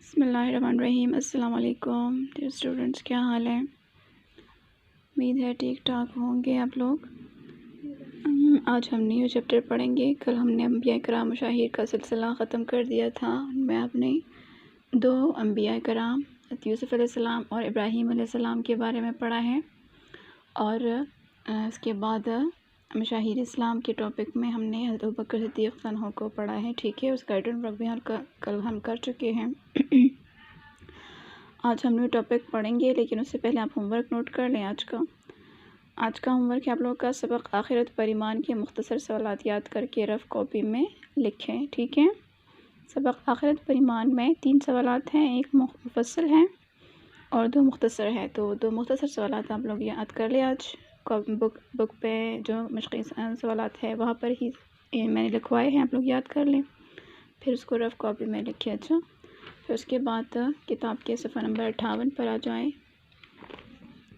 बिस्मिल्लाहिर्रहमानिर्रहीम। अस्सलाम वालेकुम डियर स्टूडेंट्स, क्या हाल है? उम्मीद है ठीक ठाक होंगे आप लोग। आज हम न्यू चैप्टर पढ़ेंगे। कल हमने अंबिया कराम मशाहिर का सिलसिला ख़त्म कर दिया था। मैं अपने दो अंबिया कराम यूसुफ़ अलैहिस्सलाम और इब्राहीम अलैहिस्सलाम के बारे में पढ़ा है और उसके बाद मशाहिर इस्लाम के टॉपिक में हमने हज़रत अबू बकर सिद्दीक़ तआला को पढ़ा है। ठीक है, उसका गाइडेंस वर्क भी कल हम कर चुके हैं। आज हम न्यू टॉपिक पढ़ेंगे, लेकिन उससे पहले आप होमवर्क नोट कर लें। आज का होमवर्क है आप लोगों का सबक आखिरत पर ईमान के मुख्तसर सवालात याद करके रफ़ कॉपी में लिखें। ठीक है, सबक आखिरत पर ईमान में 3 सवालात हैं, एक मुफस्सल है और 2 मुख्तसर है। तो 2 मुख्तसर सवालात आप लोग याद कर लें। आज बुक पे जो मशक़ी सवालात है वहाँ पर ही मैंने लिखवाए हैं, आप लोग याद कर लें, फिर उसको रफ़ कॉपी में लिखें। अच्छा, फिर उसके बाद किताब के सफ़ा नंबर 58 पर आ जाएं।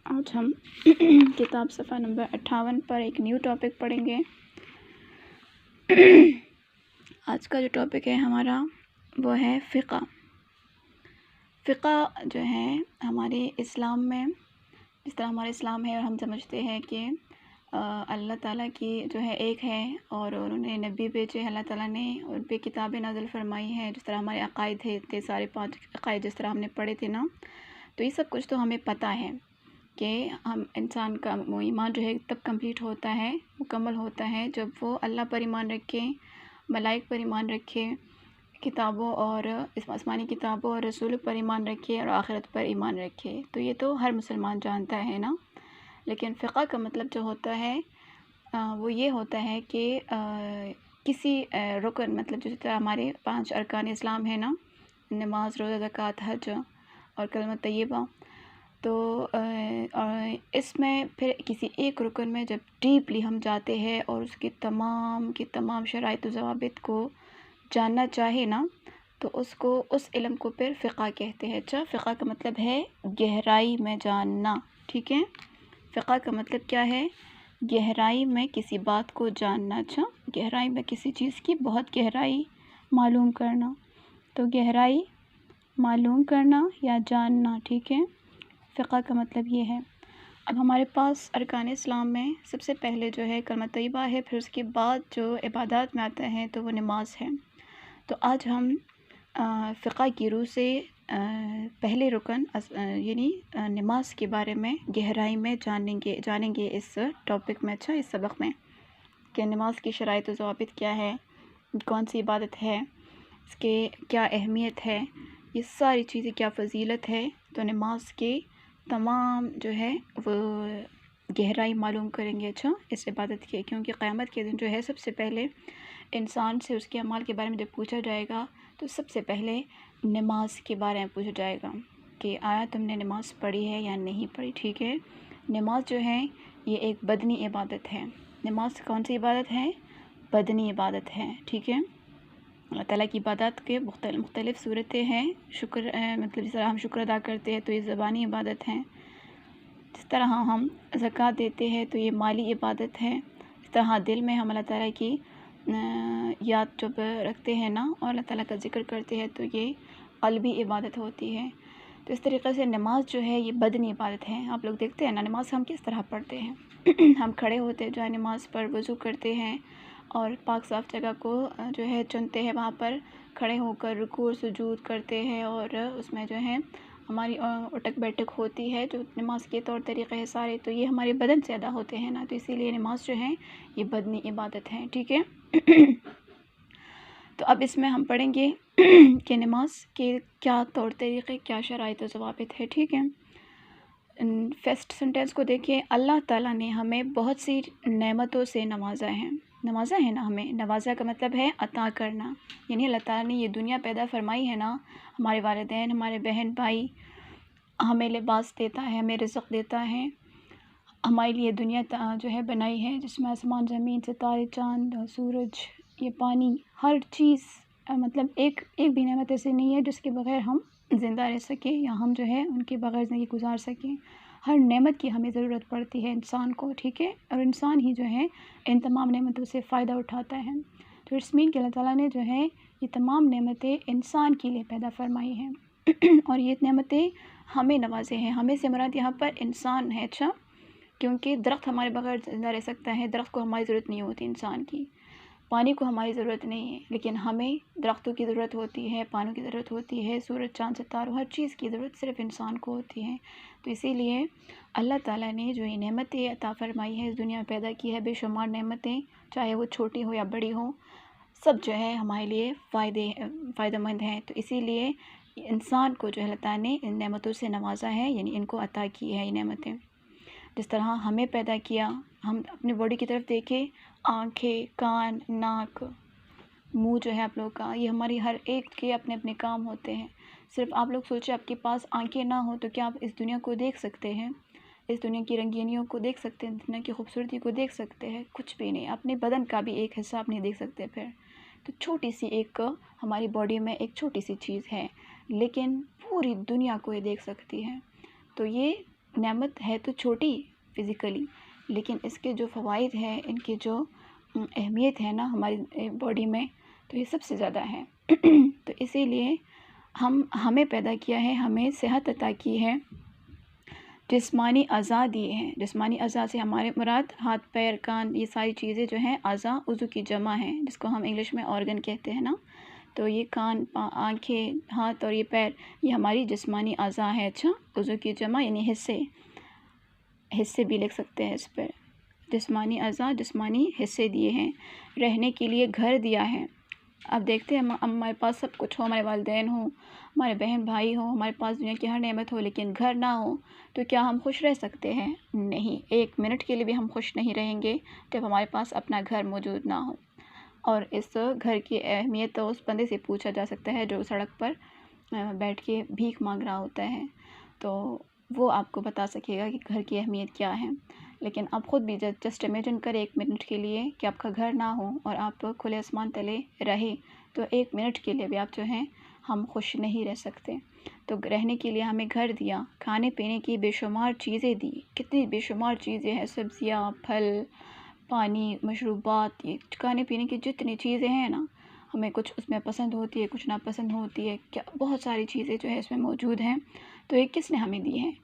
आज हम किताब सफ़ा नंबर 58 पर एक न्यू टॉपिक पढ़ेंगे। आज का जो टॉपिक है हमारा वो है फ़िक़्ह। फ़िक़्ह जो है हमारे इस्लाम में, जिस तरह हमारा इस्लाम है और हम समझते हैं कि अल्लाह ताला की जो है एक है और उन्होंने नबी भेजे, अल्लाह ताला ने उन पे किताबें नाज़िल फरमाई हैं। जिस तरह हमारे अक़ाइद थे सारे 5 अक़ाइद जिस तरह हमने पढ़े थे ना, तो ये सब कुछ तो हमें पता है कि हम इंसान का वो ईमान जो है तब कंप्लीट होता है, मुकम्मल होता है जब वो अल्लाह पर ईमान रखे, मलाइक पर ईमान रखे, किताबों और आसमानी किताबों और रसूल पर ईमान रखे और आखिरत पर ईमान रखे। तो ये तो हर मुसलमान जानता है ना। लेकिन फ़िक़्ह का मतलब जो होता है वो ये होता है कि किसी रुकन, मतलब जिस तरह हमारे 5 अरकान इस्लाम है ना, नमाज, रोज़ा, ज़कात, हज और कलमा तय्यबा, तो इसमें फिर किसी एक रुकन में जब डीपली हम जाते हैं और उसकी तमाम की तमाम शराइत व ज़वाबित को जानना चाहे ना, तो उसको उस इल्म को फिर फ़िक़्ह कहते हैं। अच्छा, फ़िक़्ह का मतलब है गहराई में जानना। ठीक है, फ़िक़्ह का मतलब क्या है? गहराई में किसी बात को जानना। अच्छा, गहराई में किसी चीज़ की बहुत गहराई मालूम करना, तो गहराई मालूम करना या जानना। ठीक है, फ़िक़्ह का मतलब ये है। अब हमारे पास अरकान इस्लाम में सबसे पहले जो है कलमा तय्यबा है, फिर उसके बाद जो इबादत में आता है तो वो नमाज है। तो आज हम फ़िक़्ह की रूह से पहले रुकन यानी नमाज के बारे में गहराई में जानेंगे इस टॉपिक में। अच्छा, इस सबक में कि नमाज की शराइत व ज़वाबित क्या है, कौन सी इबादत है, इसके क्या अहमियत है, ये सारी चीज़ें क्या फ़जीलत है। तो नमाज के तमाम जो है वो गहराई मालूम करेंगे। अच्छा, इस इबादत के, क्योंकि क़यामत के दिन जो है सबसे पहले इंसान से उसके अमाल के बारे में जब पूछा जाएगा तो सबसे पहले नमाज के बारे में पूछा जाएगा कि आया तुमने नमाज़ पढ़ी है या नहीं पढ़ी। ठीक है, नमाज जो है ये एक बदनी इबादत है। नमाज कौन सी इबादत है? बदनी इबादत है। ठीक है, अल्लाह ताला की इबादत के मुख्तलिफ़ सूरतें हैं। शुक्र मतलब जिस तरह हम शुक्र अदा करते हैं तो ये ज़बानी इबादत है। जिस तरह हम ज़कात देते हैं तो ये माली इबादत है। इस तरह दिल में हम अल्लाह ताला की याद जब रखते हैं ना और अल्लाह ताला का ज़िक्र करते हैं तो ये क़ल्बी इबादत होती है। तो इस तरीक़े से नमाज जो है ये बदनी इबादत है। आप लोग देखते हैं ना नमाज हम किस तरह पढ़ते हैं। हम खड़े होते हैं, जो है नमाज पर वज़ू करते हैं और पाक साफ़ जगह को जो है चुनते हैं, वहाँ पर खड़े होकर रुकू और सुजूद करते हैं और उसमें जो है हमारी उठक बैठक होती है, जो नमाज के तौर तरीक़े हैं सारे, तो ये हमारे बदन से अदा होते हैं ना, तो इसीलिए नमाज जो है ये बदनी इबादत है। ठीक है, तो अब इसमें हम पढ़ेंगे कि नमाज के क्या तौर तरीक़े, क्या शराइत व ज़वाबित है। ठीक है, फर्स्ट सेंटेंस को देखिए। अल्लाह ताला ने हमें बहुत सी नेमतों से नवाजा है ना। हमें नवाजा का मतलब है अता करना, यानी अल्लाह ताला ने ये दुनिया पैदा फरमाई है ना, हमारे वालिदैन, हमारे बहन भाई, हमें लिबास देता है, हमें रिज़्क़ देता है, हमारे लिए दुनिया जो है बनाई है, जिसमें आसमान, ज़मीन, सितारे, चाँद, सूरज, ये पानी, हर चीज़, मतलब एक भी नेमत ऐसी नहीं है जिसके बग़ैर हम ज़िंदा रह सकें या हम जो है उनके बग़ैर ज़िंदगी गुजार सकें। हर नेमत की हमें ज़रूरत पड़ती है इंसान को। ठीक है, और इंसान ही जो है इन तमाम नेमतों से फ़ायदा उठाता है। तो इट्स मीन कि अल्लाह ताला ने जो है ये तमाम नेमतें इंसान के लिए पैदा फरमाई हैं। और ये नेमतें हमें नवाजे हैं। हमें से मुराद यहाँ पर इंसान है। अच्छा, क्योंकि दरख्त हमारे बगैर ज़िंदा रह सकता है, दरख्त को हमारी ज़रूरत नहीं होती इंसान की, पानी को हमारी ज़रूरत नहीं है, लेकिन हमें दरख्तों की ज़रूरत होती है, पानी की ज़रूरत होती है, सूरज चाँद सितारों हर चीज़ की ज़रूरत सिर्फ़ इंसान को होती है। तो इसीलिए अल्लाह ताला ने जो ये नेमतें अता फ़रमाई है, इस दुनिया में पैदा की है, बेशुमार नेमतें, चाहे वो छोटी हो या बड़ी हो, सब जो है हमारे लिए फ़ायदेमंद हैं। तो इसीलिए इंसान को जो है अल्लाह ताला ने इन नेमतों से नवाजा है, यानी इनको अता की है ये नेमतें। जिस तरह हमें पैदा किया, हम अपनी बॉडी की तरफ देखें, आँखें, कान, नाक, मुँह जो है आप लोगों का, ये हमारी हर एक के अपने अपने काम होते हैं। सिर्फ आप लोग सोचें, आपके पास आँखें ना हो तो क्या आप इस दुनिया को देख सकते हैं? इस दुनिया की रंगीनियों को देख सकते हैं, दुनिया की खूबसूरती को देख सकते हैं? कुछ भी नहीं। अपने बदन का भी एक हिस्सा आप नहीं देख सकते फिर। तो छोटी सी एक हमारी बॉडी में एक छोटी सी चीज़ है, लेकिन पूरी दुनिया को ये देख सकती है। तो ये नेमत है तो छोटी फ़िज़िकली, लेकिन इसके जो फ़वाइद हैं, इनकी जो अहमियत है ना हमारी बॉडी में, तो ये सबसे ज़्यादा है। तो इसीलिए हमें पैदा किया है, हमें सेहत अता की है, जिस्मानी अज़ा दिए हैं। जिस्मानी अज़ा से हमारे मुराद हाथ, पैर, कान, ये सारी चीज़ें जो हैं अज़ा उज़ू की जमा हैं, जिसको हम इंग्लिश में ऑर्गन कहते हैं ना। तो ये कान, आँखें, हाथ और ये पैर, ये हमारी जिस्मानी अज़ा है। अच्छा, उज़ू की जमा यानी हिस्से भी लिख सकते हैं इस पर। जिस्मानी अज़ा, जिस्मानी हिस्से दिए हैं। रहने के लिए घर दिया है। अब देखते हैं, हमारे पास सब कुछ हो, हमारे वालिदैन हों, हमारे बहन भाई हों, हमारे पास दुनिया की हर नेमत हो, लेकिन घर ना हो तो क्या हम खुश रह सकते हैं? नहीं, एक मिनट के लिए भी हम खुश नहीं रहेंगे जब हमारे पास अपना घर मौजूद ना हो। और इस घर की अहमियत तो उस बंदे से पूछा जा सकता है जो सड़क पर बैठ के भीख मांग रहा होता है, तो वो आपको बता सकेगा कि घर की अहमियत क्या है। लेकिन आप ख़ुद भी जस्ट इमेजिन करें एक मिनट के लिए कि आपका घर ना हो और आप खुले आसमान तले रहे, तो एक मिनट के लिए भी आप जो हैं हम खुश नहीं रह सकते। तो रहने के लिए हमें घर दिया, खाने पीने की बेशुमार चीज़ें दी। कितनी बेशुमार चीज़ें हैं, सब्ज़ियाँ, फल, पानी, मशरूबात, ये खाने पीने की जितनी चीज़ें हैं ना, हमें कुछ उसमें पसंद होती है, कुछ नापसंद होती है, क्या बहुत सारी चीज़ें जो है इसमें मौजूद हैं। तो ये किसने हमें दी हैं?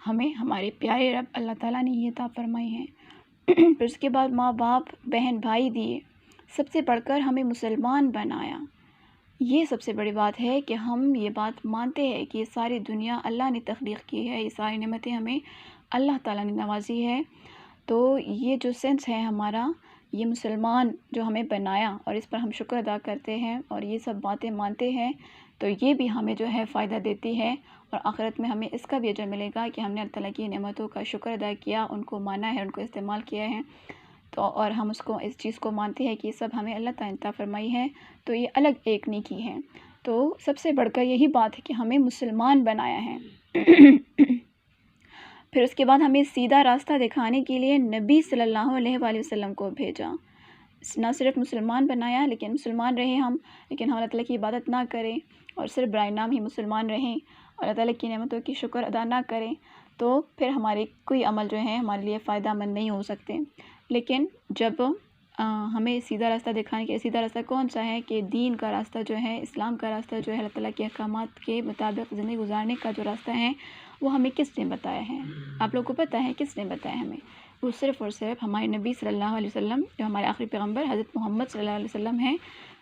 हमें हमारे प्यारे रब अल्लाह ताला ने ये अता फ़रमाई हैं। फिर उसके बाद माँ बाप, बहन भाई दिए, सबसे बढ़कर हमें मुसलमान बनाया। ये सबसे बड़ी बात है कि हम ये बात मानते हैं कि ये सारी दुनिया अल्लाह ने तख्लीक़ की है, ये सारी नेमतें हमें अल्लाह ताला ने नवाजी है। तो ये जो सेंस है हमारा, ये मुसलमान जो हमें बनाया और इस पर हम शुक्र अदा करते हैं और ये सब बातें मानते हैं, तो ये भी हमें जो है फ़ायदा देती है और आखिरत में हमें इसका भी अजर मिलेगा कि हमने अल्लाह ताला की नेमतों का शुक्र अदा किया, उनको माना है, उनको इस्तेमाल किया है। तो और हम उसको इस चीज़ को मानते हैं कि सब हमें अल्लाह ताला ने अता फ़रमाई है, तो ये अलग एक नेकी है। तो सबसे बढ़कर यही बात है कि हमें मुसलमान बनाया है। फिर उसके बाद हमें सीधा रास्ता दिखाने के लिए नबी सल्लल्लाहु अलैहि वसल्लम को भेजा। ना सिर्फ मुसलमान बनाया, लेकिन मुसलमान रहे हम, लेकिन हम अल्लाह ताला की इबादत ना करें और सिर्फ बराए नाम ही मुसलमान रहें और अल्लाह ताला की नेमतों की शुक्र अदा ना करें, तो फिर हमारे कोई अमल जो है हमारे लिए फ़ायदा मंद नहीं हो सकते। लेकिन जब हमें सीधा रास्ता दिखाने के, सीधा रास्ता कौन सा है कि दीन का रास्ता जो है, इस्लाम का रास्ता जो है, अल्लाह ताला के अहकामात के मुताबिक ज़िंदगी गुजारने का जो रास्ता है, वो हमें किसने बताया है? आप लोग को पता है किसने बताया हमें? वो सिर्फ़ और सिर्फ हमारे नबी सल्लल्लाहु अलैहि वसल्लम, जो हमारे आखिरी पैगम्बर हज़रत मोहम्मद सल्लल्लाहु अलैहि वसल्लम हैं,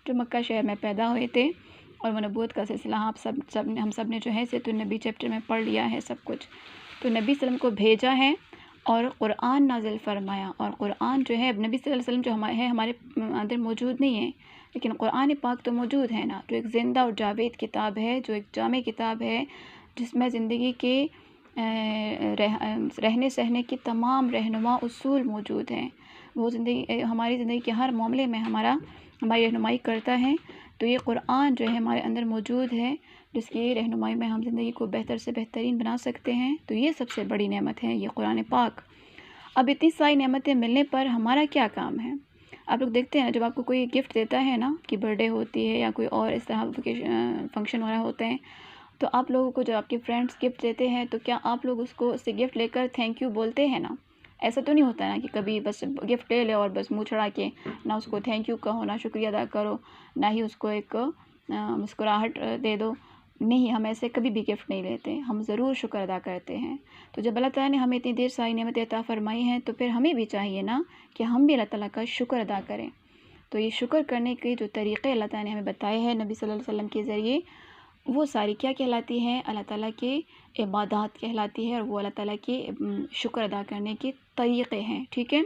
जो मक्का शहर में पैदा हुए थे। और वो नबूवत का सिलसिला आप हम सब ने जो है सीरतुन नबी चैप्टर में पढ़ लिया है सब कुछ। तो नबी सल्लम को भेजा है और क़ुरआन नाज़िल फ़रमाया, और क़ुरआन जो है, अब नबी सल्लल्लाहु अलैहि वसल्लम जो हमारे अंदर मौजूद नहीं है, लेकिन क़ुरआन पाक तो मौजूद है ना, जो एक ज़िंदा और जावेद किताब है, जो एक जामे किताब है, जिसमें ज़िंदगी के रहने सहने की तमाम रहनुमा उसूल मौजूद हैं। वो हमारी ज़िंदगी के हर मामले में हमारी रहनुमाई करता है। तो ये क़ुरआन जो है हमारे अंदर मौजूद है, जिसकी रहनुमाई में हम ज़िंदगी को बेहतर से बेहतरीन बना सकते हैं। तो ये सबसे बड़ी नेमत है, ये क़ुरआन पाक। अब इतनी सारी नेमतें मिलने पर हमारा क्या काम है? आप लोग देखते हैं जब आपको कोई गिफ्ट देता है ना, कि बर्थडे होती है या कोई और इस तरह के फंक्शन वगैरह होते हैं, तो आप लोगों को जब आपके फ्रेंड्स गिफ्ट देते हैं, तो क्या आप लोग उससे गिफ्ट लेकर थैंक यू बोलते हैं ना? ऐसा तो नहीं होता ना कि कभी बस गिफ्ट ले ले और बस मुँह चढ़ा के ना उसको थैंक यू कहो, ना शुक्रिया अदा करो, ना ही उसको एक मुस्कुराहट दे दो, नहीं, हम ऐसे कभी भी गिफ्ट नहीं लेते, हम ज़रूर शुक्र अदा करते हैं। तो जब अल्लाह ताला ने हमें इतनी देर सारी नेमतें अता फ़रमाई हैं, तो फिर हमें भी चाहिए ना कि हम भी अल्लाह ताला का शुक्र अदा करें। तो ये शुक्र करने के जो तरीक़े अल्लाह ताला ने हमें बताए हैं नबी सल्लल्लाहु अलैहि वसल्लम के ज़रिए, वो सारी क्या कहलाती हैं? अल्लाह ताला के इबादत कहलाती है, और वो अल्लाह ताला के शुक्र अदा करने के तरीक़े हैं, ठीक है।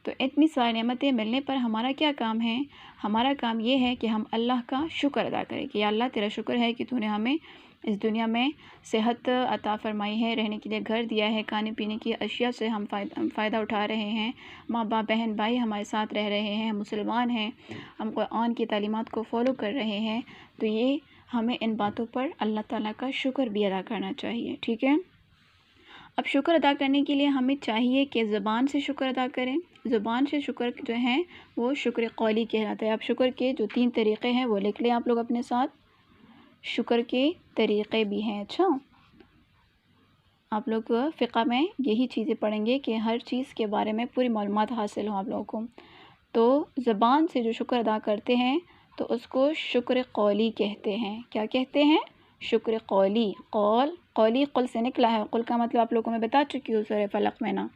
तो इतनी सारी नेमतें मिलने पर हमारा क्या काम है? हमारा काम ये है कि हम अल्लाह का शुक्र अदा करें कि या अल्लाह तेरा शुक्र है कि तूने हमें इस दुनिया में सेहत अता फ़रमाई है, रहने के लिए घर दिया है, खाने पीने की अशिया से हम फ़ायदा उठा रहे हैं, माँ बाप बहन भाई हमारे साथ रह रहे हैं, हम मुसलमान हैं, हम कुरान की तालीमात को फ़ॉलो कर रहे हैं। तो ये हमें इन बातों पर अल्लाह ताला का शुक्र भी अदा करना चाहिए, ठीक है। अब शुक्र अदा करने के लिए हमें चाहिए कि ज़ुबान से शुक्र अदा करें। ज़ुबान से शुक्र जो है वो शुक्र कौली कहलाता है। अब शुक्र के जो 3 तरीक़े हैं वो लिख लें आप लोग अपने साथ। शुक्र के तरीक़े भी हैं। अच्छा, आप लोग फ़िक़्ह में यही चीज़ें पढ़ेंगे कि हर चीज़ के बारे में पूरी मालूमात हासिल हो आप लोगों को। तो ज़ुबान से जो शुक्र अदा करते हैं तो उसको शुक्र कौली कहते हैं। क्या कहते हैं? शुक्र कौली। कौली कुल से निकला है। कुल का मतलब आप लोगों को मैं बता चुकी हूँ सूरह फलक में ना,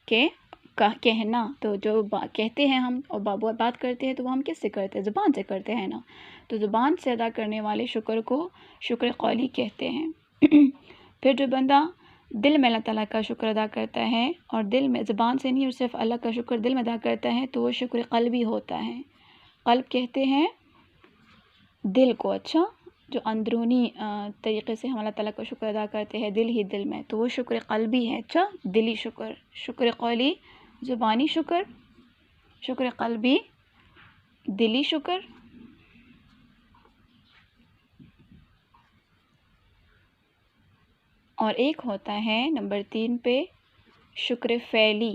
कि कहना। तो जो कहते हैं हम और बात करते हैं तो वो हम किससे करते हैं? ज़ुबान से करते हैं ना। तो ज़ुबान से अदा करने वाले शुक्र को शुक्र कौली कहते हैं। फिर जो बंदा दिल में अल्लाह ताला का शुक्र अदा करता है, और दिल में, ज़ुबान से नहीं और सिर्फ अल्लाह का शुक्र दिल में अदा करता है, तो वो शुक्र क़ल्बी होता है। क़ल्ब कहते हैं दिल को। अच्छा, जो अंदरूनी तरीक़े से हम अल्लाह ताला का शुक्र अदा करते हैं दिल ही दिल में, तो वो शुक्र क़ल्बी है। अच्छा, दिली शुक्र, शुक्र कौली, ज़ुबानी शुक्र, शुक्र क़ल्बी, दिली शुक्र, और एक होता है नंबर 3 पे शुक्र फ़ैली।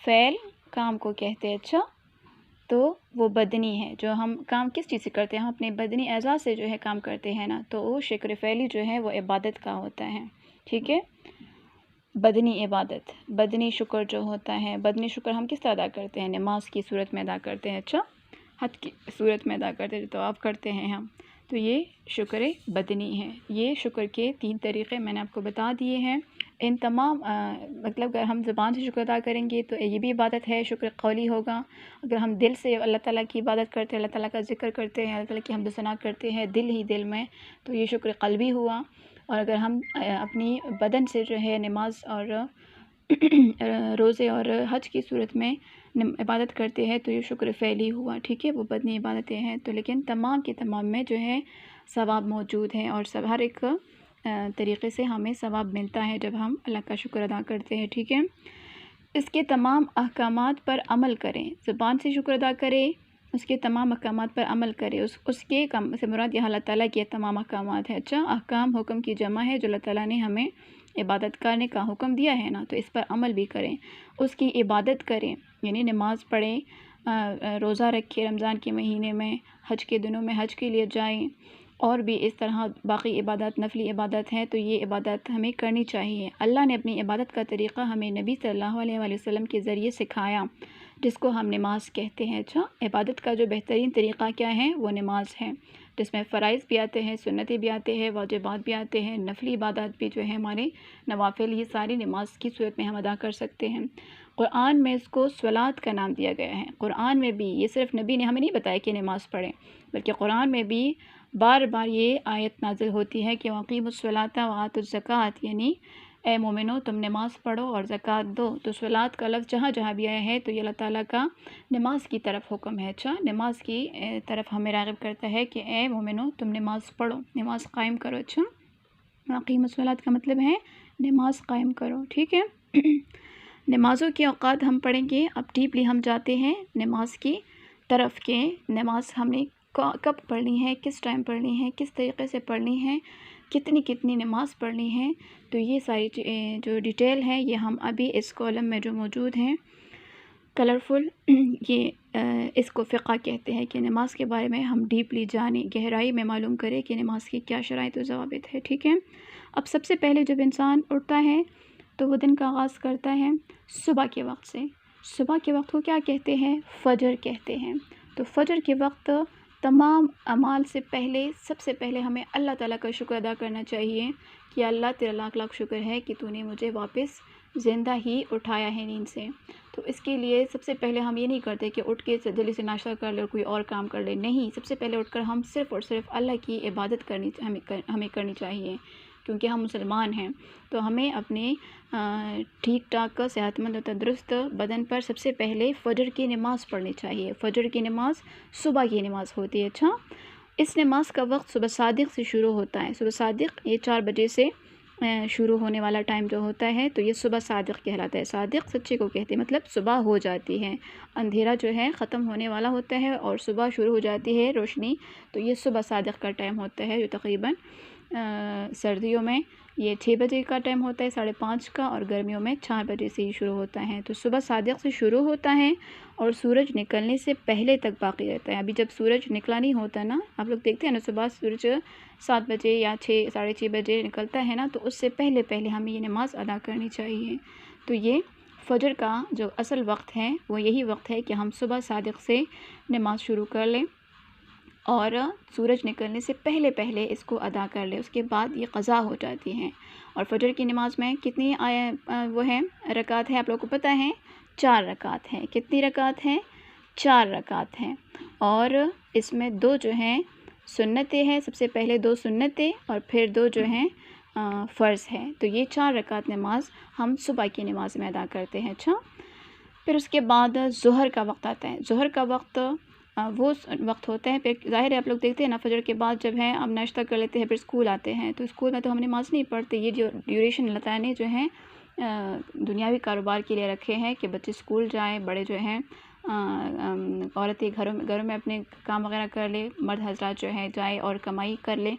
फ़ैल काम को कहते हैं। अच्छा, तो वो बदनी है, जो हम काम किस चीज़ से करते हैं? हम अपने बदनी एज़ा से जो है काम करते हैं ना, तो वो शुक्र फ़ैली जो है वो इबादत का होता है, ठीक है। बदनी इबादत, बदनी शुक्र जो होता है, बदनी शुक्र हम किस तरह अदा करते हैं? नमाज की सूरत में अदा करते हैं। अच्छा, हज की सूरत में अदा करते हैं, तो आप करते हैं हम। तो ये शुक्र बदनी है। ये शुक्र के 3 तरीक़े मैंने आपको बता दिए हैं। इन तमाम मतलब अगर हम ज़ुबान से शुक्र अदा करेंगे तो ये भी इबादत है, शुक्र कौली होगा। अगर हम दिल से अल्लाह ताला की इबादत करते हैं, अल्लाह ताला का ज़िक्र करते हैं, अल्लाह ताला की हम्द सना करते हैं दिल ही दिल में, तो ये शुक्र क़ल्बी हुआ। और अगर हम अपनी बदन से जो है नमाज और रोज़े और हज की सूरत में इबादत करते हैं, तो ये शुक्र फ़ैली हुआ, ठीक है। वो बदनी इबादतें हैं। तो लेकिन तमाम के तमाम में जो है सवाब मौजूद है, और सब हर एक तरीक़े से हमें सवाब मिलता है जब हम अल्लाह का शुक्र अदा करते हैं, ठीक है। इसके तमाम अहकामात पर अमल करें। ज़ुबान से शुक्र अदा करें, उसके तमाम अहकामात पर अमल करें। उसके काम से मुराद यहाँ अल्लाह ताला के तमाम अहकामात है। अच्छा, अहकाम हुक्म की जमा है, जो अल्लाह ताला ने हमें इबादत करने का हुक्म दिया है ना, तो इस पर अमल भी करें, उसकी इबादत करें, यानी नमाज़ पढ़ें, रोज़ा रखें रमज़ान के महीने में, हज के दिनों में हज के लिए जाएं, और भी इस तरह बाकी इबादत नफली इबादत हैं, तो ये इबादत हमें करनी चाहिए। अल्लाह ने अपनी इबादत का तरीक़ा हमें नबी सल्लल्लाहु अलैहि वसल्लम के ज़रिए सिखाया, जिसको हम नमाज कहते हैं। अच्छा, इबादत का जो बेहतरीन तरीक़ा क्या है? वो नमाज है, जिसमें फ़राइज़ भी आते हैं, सुन्नतें भी आते हैं, वाजिबात भी आते हैं, नफली इबादत भी जो है हमारे नवाफ़िल, ये सारी नमाज की सूरत में हम अदा कर सकते हैं। कुरान में इसको स्वलात का नाम दिया गया है। कुरान में भी, ये सिर्फ़ नबी ने हमें नहीं बताया कि नमाज़ पढ़ें, बल्कि कुरान में भी बार बार ये आयत नाज़िल होती है कि वक़ीमुस्सलाता व आतुज़्ज़कात, यानी ए मोमिनो तुम नमाज़ पढ़ो और ज़कात दो। तो स्वलात का लफ्ज़ जहाँ जहाँ भी आया है तो ये अल्लाह ताला का नमाज की तरफ हुक्म है। अच्छा, नमाज की तरफ हमें राग़िब करता है कि ए मोमिनो तुम नमाज़ पढ़ो, नमाज़ कायम करो। अच्छा, वक़ीमुस्सलात का मतलब है नमाज़ कायम करो, ठीक है। नमाज़ों के औक़ात हम पढ़ेंगे। अब डीपली हम जाते हैं नमाज की तरफ के नमाज हमने कब पढ़नी है, किस टाइम पढ़नी है, किस तरीक़े से पढ़नी है, कितनी कितनी नमाज़ पढ़नी है। तो ये सारी जो डिटेल है ये हम अभी इस कॉलम में जो मौजूद हैं कलरफुल, ये इसको फ़िक़्ह कहते हैं कि नमाज के बारे में हम डीपली जानें, गहराई में मालूम करें कि नमाज की क्या शराइत व ज़वाबित है, ठीक है। अब सबसे पहले जब इंसान उठता है तो वो दिन का आगाज़ करता है सुबह के वक्त से। सुबह के वक्त को क्या कहते हैं? फ़जर कहते हैं। तो फ़जर के वक्त तमाम अमाल से पहले सबसे पहले हमें अल्लाह ताला का शुक्र अदा करना चाहिए कि अल्लाह तेरा लाख लाख शुक्र है कि तूने मुझे वापस ज़िंदा ही उठाया है नींद से। तो इसके लिए सबसे पहले हम ये नहीं करते कि उठ के जल्दी से नाश्ता कर ले और कोई और काम कर ले, नहीं, सबसे पहले उठकर हम सिर्फ़ और सिर्फ अल्लाह की इबादत हमें करनी चाहिए, क्योंकि हम मुसलमान हैं। तो हमें अपने ठीक ठाक सेहतमंद और तंदुरुस्त बदन पर सबसे पहले फ़जर की नमाज़ पढ़नी चाहिए। फ़जर की नमाज़ सुबह की नमाज़ होती है। अच्छा, इस नमाज का वक्त सुबह सादिक़ से शुरू होता है। सुबह सादिक़ ये 4 बजे से शुरू होने वाला टाइम जो होता है, तो ये सुबह सादिक़ कहलाता है। सादिक़ सच्चे को कहते हैं, मतलब सुबह हो जाती है, अंधेरा जो है ख़त्म होने वाला होता है और सुबह शुरू हो जाती है रोशनी। तो ये सुबह सादिक़ का टाइम होता है, जो तकरीबन सर्दियों में ये 6 बजे का टाइम होता है, 5:30 का, और गर्मियों में 4 बजे से ही शुरू होता है। तो सुबह सादिक़ से शुरू होता है और सूरज निकलने से पहले तक बाकी रहता है। अभी जब सूरज निकला नहीं होता ना, आप लोग देखते हैं ना, सुबह सूरज 7 बजे या 6 साढ़े 6 बजे निकलता है ना, तो उससे पहले पहले हमें ये नमाज़ अदा करनी चाहिए। तो ये फ़जर का जो असल वक्त है वो यही वक्त है कि हम सुबह सादिक़ से नमाज़ शुरू कर लें और सूरज निकलने से पहले पहले इसको अदा कर ले, उसके बाद ये क़ज़ा हो जाती हैं। और फ़जर की नमाज़ में कितनी वो है रकात है, आप लोगों को पता है? 4 रकात हैं। कितनी रकात हैं? 4 रकात हैं। और इसमें 2 जो हैं सुन्नतें हैं, सबसे पहले 2 सुन्नतें और फिर 2 जो हैं फ़र्ज़ हैं। तो ये 4 रकात नमाज़ हम सुबह की नमाज़ में अदा करते हैं। अच्छा, फिर उसके बाद ज़ोहर का वक्त आता है। ज़ोहर का वक्त वो वक्त होता है, फिर ज़ाहिर है आप लोग देखते हैं ना, फ़जर के बाद जब है अब नाश्ता कर लेते हैं, फिर स्कूल आते हैं, तो स्कूल में तो हम नमाज़ नहीं पढ़ते। ये जो ड्यूरेशन अल्लाह ताला ने जो है दुनियावी कारोबार के लिए रखे हैं कि बच्चे स्कूल जाएँ, बड़े जो हैं औरतें घरों में अपने काम वगैरह कर ले, मर्द हज़रात जो है जाए और कमाई कर ले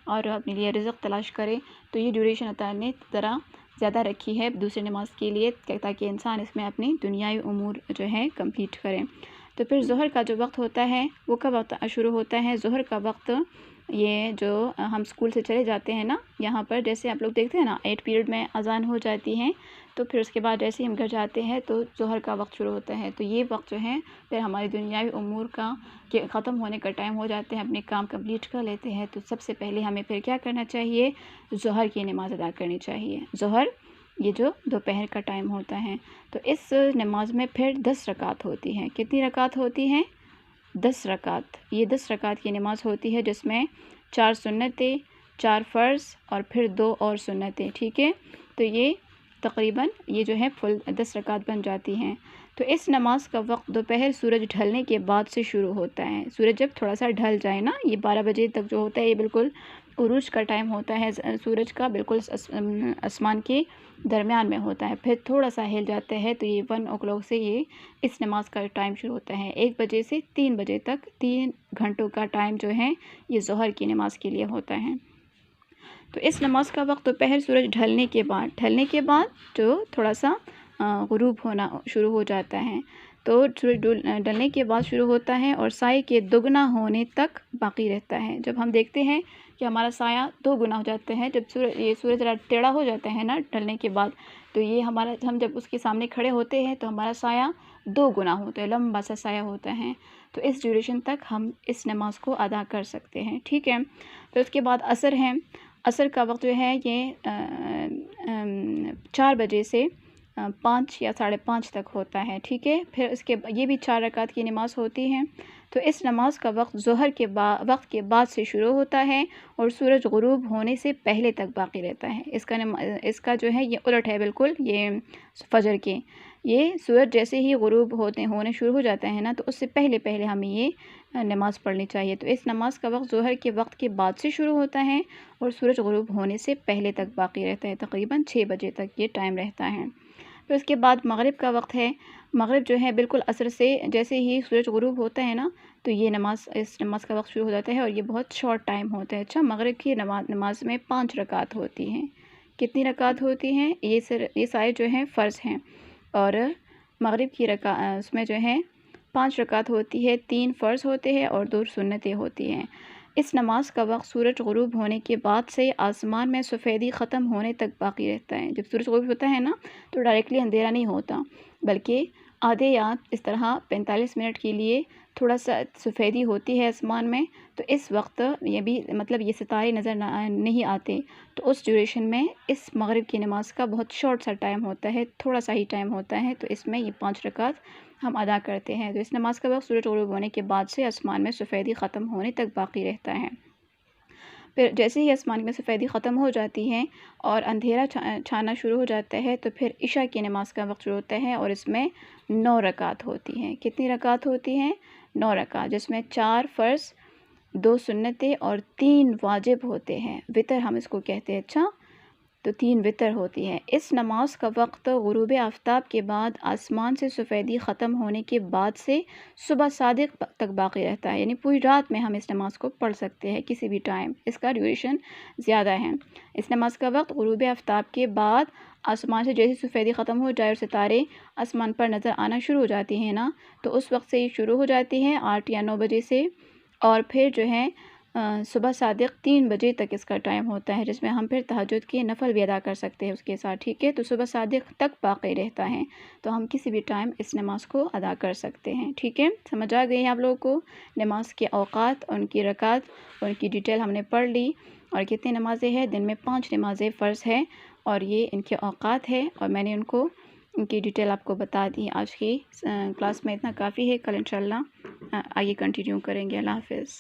और अपने लिए रिज़्क़ तलाश करे। तो ये ड्यूरेशन अल्लाह ताला ने ज़रा ज़्यादा रखी है दूसरी नमाज़ के लिए, ताकि इंसान इसमें अपनी दुनियावी उमूर जो है कंप्लीट करें। तो फिर ज़ोहर का जो वक्त होता है वो कब शुरू होता है? ज़ोहर का वक्त ये जो हम स्कूल से चले जाते हैं ना, यहाँ पर जैसे आप लोग देखते हैं ना 8 पीरियड में अज़ान हो जाती है, तो फिर उसके बाद जैसे ही हम घर जाते हैं तो ज़ोहर का वक्त शुरू होता है। तो ये वक्त जो है फिर हमारी दुनियावी उमूर का के ख़त्म होने का टाइम हो जाते हैं, अपने काम कंप्लीट कर लेते हैं। तो सबसे पहले हमें फिर क्या करना चाहिए? ज़ोहर की नमाज़ अदा करनी चाहिए। ज़ोहर ये जो दोपहर का टाइम होता है, तो इस नमाज में फिर 10 रकात होती हैं। कितनी रकात होती हैं? 10 रकात। ये 10 रकात की नमाज़ होती है, जिसमें 4 सुन्नतें, 4 फ़र्ज़ और फिर 2 और सुन्नतें, ठीक है? तो ये तकरीबन ये जो है फुल 10 रकात बन जाती हैं। तो इस नमाज का वक्त दोपहर सूरज ढलने के बाद से शुरू होता है। सूरज जब थोड़ा सा ढल जाए ना, ये 12 बजे तक जो होता है, ये बिल्कुल उरूज का टाइम होता है, सूरज का बिल्कुल आसमान के दरमियान में होता है। फिर थोड़ा सा हिल जाता है, तो ये 1 o'clock से ये इस नमाज का टाइम शुरू होता है। 1 बजे से 3 बजे तक 3 घंटों का टाइम जो है ये ज़ोहर की नमाज के लिए होता है। तो इस नमाज का वक्त दोपहर सूरज ढलने के बाद जो थोड़ा सा गुरूब होना शुरू हो जाता है, तो सूरज ढलने के बाद शुरू होता है और साए के दुगना होने तक बाकी रहता है। जब हम देखते हैं कि हमारा साया 2 गुना हो जाता है, जब सूरज ज़रा टेढ़ा हो जाता है ना ढलने के बाद, तो ये हम जब उसके सामने खड़े होते हैं तो हमारा साया 2 गुना होता है, लंबा सा साया होता है। तो इस ड्यूरेशन तक हम इस नमाज को अदा कर सकते हैं, ठीक है। तो उसके बाद असर है। असर का वक्त जो है ये 4 बजे से 5 या 5:30 तक होता है, ठीक है। फिर उसके ये भी 4 रकात की नमाज़ होती है। तो इस नमाज का वक्त ज़ोहर के वक्त के बाद से शुरू होता है और सूरज गुरूब होने से पहले तक बाकी रहता है। इसका जो है ये उलट है बिल्कुल, ये फ़जर के। ये सूरज जैसे ही गुरूब होने शुरू हो जाता है ना, तो उससे पहले पहले हमें ये नमाज़ पढ़नी चाहिए। तो इस नमाज का वक्त ज़ोहर के वक्त के बाद से शुरू होता है और सूरज गुरूब होने से पहले तक बाकी रहता है, तकरीबन 6 बजे तक ये टाइम रहता है। फिर उसके बाद मगरिब का वक्त है। मगरिब जो है बिल्कुल असर से जैसे ही सूरज गुरूब होता है ना, तो ये इस नमाज का वक्त शुरू हो जाता है और ये बहुत शॉर्ट टाइम होता है। अच्छा, मगरिब की नमाज में 5 रकात होती हैं। कितनी रकात होती हैं? ये सारे जो हैं फ़र्ज़ हैं और मगरिब की उसमें जो है 5 रकात होती है, 3 फ़र्ज़ होते हैं और 2 सुन्नतें होती हैं। इस नमाज का वक्त सूरज गुरूब होने के बाद से आसमान में सफ़ेदी ख़त्म होने तक बाकी रहता है। जब सूरज गुरूब होता है ना, तो डायरेक्टली अंधेरा नहीं होता, बल्कि आधे या इस तरह 45 मिनट के लिए थोड़ा सा सफ़ेदी होती है आसमान में, तो इस वक्त ये भी मतलब ये सितारे नज़र नहीं आते। तो उस ड्यूरेशन में इस मगरिब की नमाज़ का बहुत शॉर्ट सा टाइम होता है, थोड़ा सा ही टाइम होता है, तो इसमें ये 5 रकात हम अदा करते हैं। तो इस नमाज़ का वक्त सूरज ग़ुरूब होने के बाद से आसमान में सफ़ेदी ख़त्म होने तक बाक़ी रहता है। फिर जैसे ही आसमान में सफ़ेदी ख़त्म हो जाती है और अंधेरा छाना शुरू हो जाता है, तो फिर इशा की नमाज़ का वक्त शुरू होता है और इसमें 9 रकात होती हैं। कितनी रकात होती हैं? 9 रकात, जिसमें 4 फ़र्ज़, 2 सुन्नतें और 3 वाजिब होते हैं। वितर हम इसको कहते हैं। अच्छा, तो 3 वितर होती हैं। इस नमाज का वक्त ग़ुरूब आफ्ताब के बाद आसमान से सफ़ेदी ख़त्म होने के बाद से सुबह सादिक तक बाक़ी रहता है, यानी पूरी रात में हम इस नमाज़ को पढ़ सकते हैं किसी भी टाइम। इसका ड्यूरेशन ज़्यादा है। इस नमाज का वक्त ग़ुरूब आफ्ताब के बाद आसमान से जैसे सफ़ेदी ख़त्म हो जाए और सितारे आसमान पर नज़र आना शुरू हो जाती हैं ना, तो उस वक्त से ये शुरू हो जाती हैं 8 या 9 बजे से, और फिर जो है सुबह सादिक 3 बजे तक इसका टाइम होता है, जिसमें हम फिर तहज्जुद की नफ़ल भी अदा कर सकते हैं उसके साथ। ठीक है, तो सुबह सादिक तक बाक़ी रहता है, तो हम किसी भी टाइम इस नमाज़ को अदा कर सकते हैं। ठीक है, समझ आ गई है आप लोगों को? नमाज के औक़ात, उनकी रकात, उनकी डिटेल हमने पढ़ ली, और कितनी नमाज़ें हैं। दिन में 5 नमाज़ें फ़र्ज़ है, और ये इनके औक़ात है, और मैंने उनको इनकी डिटेल आपको बता दी। आज की क्लास में इतना काफ़ी है। कल इंशाअल्लाह आगे कंटिन्यू करेंगे। अल्लाह हाफ़िज़।